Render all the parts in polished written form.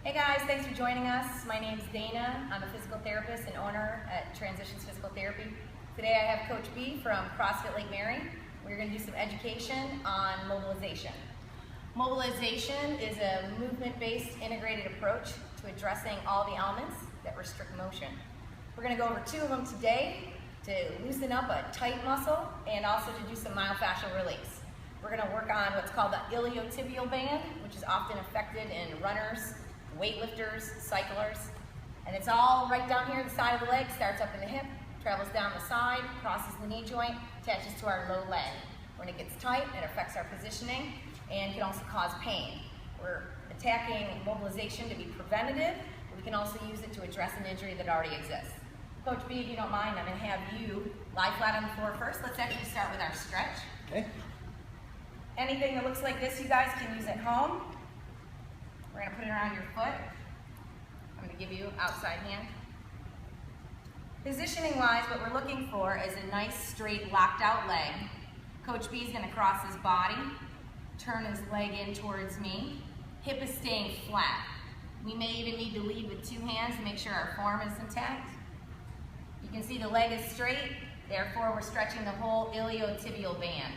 Hey guys, thanks for joining us. My name's Dana. I'm a physical therapist and owner at Transitions Physical Therapy. Today I have Coach B from CrossFit Lake Mary. We're going to do some education on mobilization. Mobilization is a movement-based integrated approach to addressing all the elements that restrict motion. We're going to go over two of them today to loosen up a tight muscle and also to do some myofascial release. We're going to work on what's called the iliotibial band, which is often affected in runners, weightlifters, cyclers, and it's all right down here at the side of the leg, starts up in the hip, travels down the side, crosses the knee joint, attaches to our low leg. When it gets tight, it affects our positioning and can also cause pain. We're attacking mobilization to be preventative, but we can also use it to address an injury that already exists. Coach B, if you don't mind, I'm going to have you lie flat on the floor first. Let's actually start with our stretch. Okay. Anything that looks like this you guys can use at home. We're going to put it around your foot. I'm going to give you outside hand. Positioning wise, what we're looking for is a nice straight locked out leg. Coach B is going to cross his body, turn his leg in towards me. Hip is staying flat. We may even need to lead with two hands to make sure our form is intact. You can see the leg is straight, therefore we're stretching the whole iliotibial band.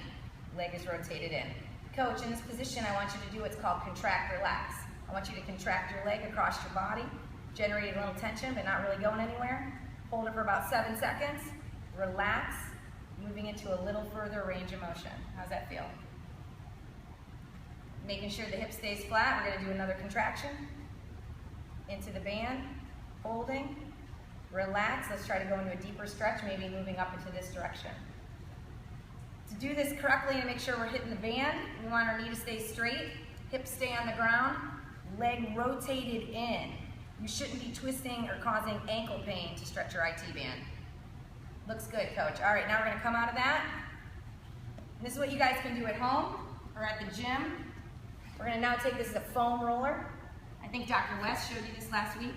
Leg is rotated in. Coach, in this position I want you to do what's called contract relax. I want you to contract your leg across your body, generating a little tension but not really going anywhere. Hold it for about 7 seconds. Relax, moving into a little further range of motion. How's that feel? Making sure the hip stays flat, we're going to do another contraction. Into the band, holding, relax. Let's try to go into a deeper stretch, maybe moving up into this direction. To do this correctly and make sure we're hitting the band, we want our knee to stay straight, hips stay on the ground, leg rotated in. You shouldn't be twisting or causing ankle pain to stretch your IT band. Looks good, Coach. All right, now we're going to come out of that. This is what you guys can do at home or at the gym. We're going to now take this as a foam roller. I think Dr. West showed you this last week.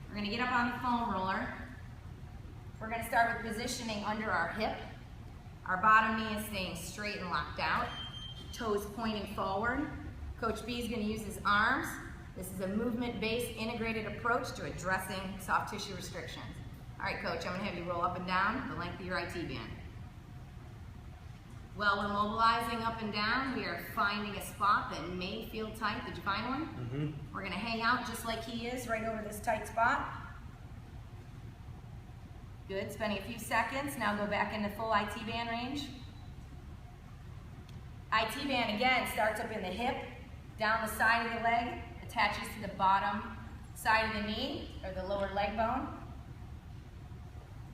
We're going to get up on the foam roller. We're going to start with positioning under our hip. Our bottom knee is staying straight and locked out. Toes pointing forward. Coach B is going to use his arms. This is a movement-based integrated approach to addressing soft tissue restrictions. All right, Coach, I'm going to have you roll up and down the length of your IT band. While we're mobilizing up and down, we are finding a spot that may feel tight. Did you find one? Mm-hmm. We're going to hang out just like he is, right over this tight spot. Good, spending a few seconds. Now go back into full IT band range. IT band, again, starts up in the hip, down the side of the leg, attaches to the bottom side of the knee, or the lower leg bone.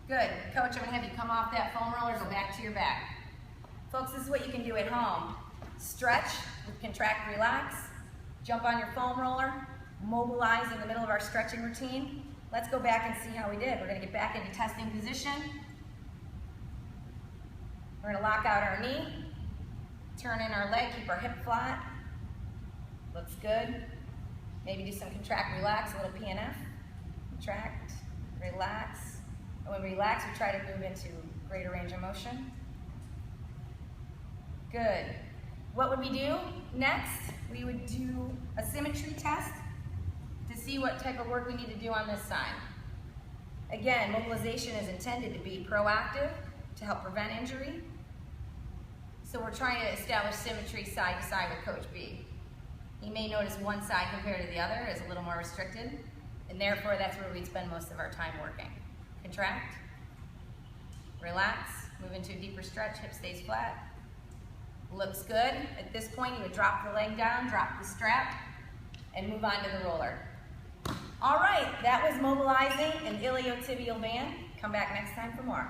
Good. Coach, I'm going to have you come off that foam roller, go back to your back. Folks, this is what you can do at home. Stretch with contract relax, jump on your foam roller, mobilize in the middle of our stretching routine. Let's go back and see how we did. We're going to get back into testing position. We're going to lock out our knee, turn in our leg, keep our hip flat. Looks good. Maybe do some contract, relax, a little PNF. Contract, relax. And when we relax, we try to move into greater range of motion. Good. What would we do next? We would do a symmetry test to see what type of work we need to do on this side. Again, mobilization is intended to be proactive to help prevent injury. So we're trying to establish symmetry side to side with Coach B. He may notice one side compared to the other is a little more restricted, and therefore that's where we'd spend most of our time working. Contract, relax, move into a deeper stretch, hip stays flat. Looks good. At this point, you would drop the leg down, drop the strap, and move on to the roller. All right, that was mobilizing an iliotibial band. Come back next time for more.